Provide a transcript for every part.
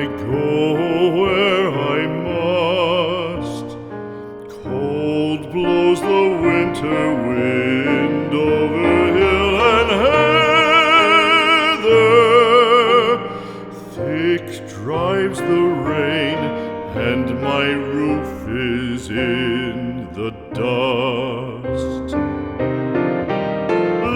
go where I must. Cold blows the winter wind over hill and heather. Thick drives the rain, and my roof is in the dust.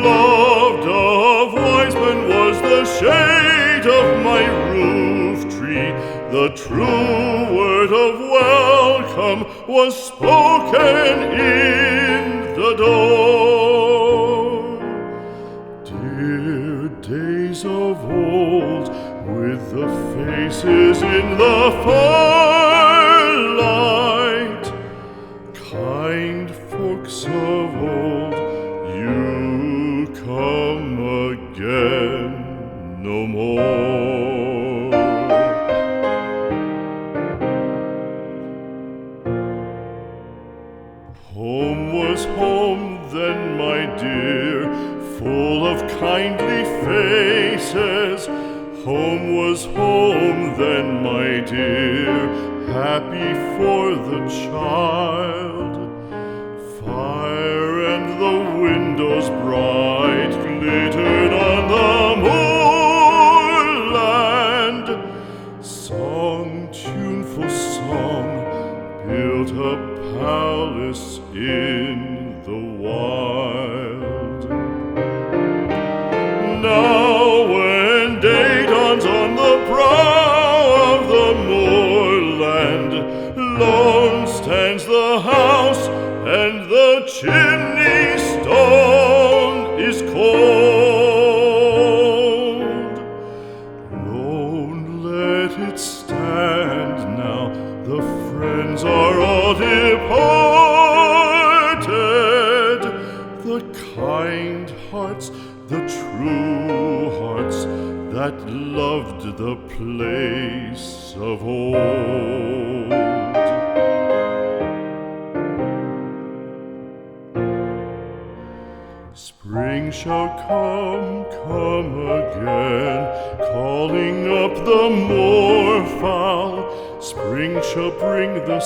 Loved of wise men was the shade of my roof tree. The true word of welcome was spoken in the door. Dear days of old, with the faces in the firelight, kind folks of old, you come again no more. Home was home then, my dear, full of kindly faces. Home was home then, my dear, happy for the child. Fire and the windows bright glittered on the moorland. Song, tuneful song, built a palace in the wild. Now when day dawns on the brow of the moorland, lone stands the house, and the chimney stone is cold. Lone, let it stand now, the friends are all departed. The kind hearts, the true hearts, that loved the place of old. Spring shall come again, calling up the moorfowl. Spring shall bring the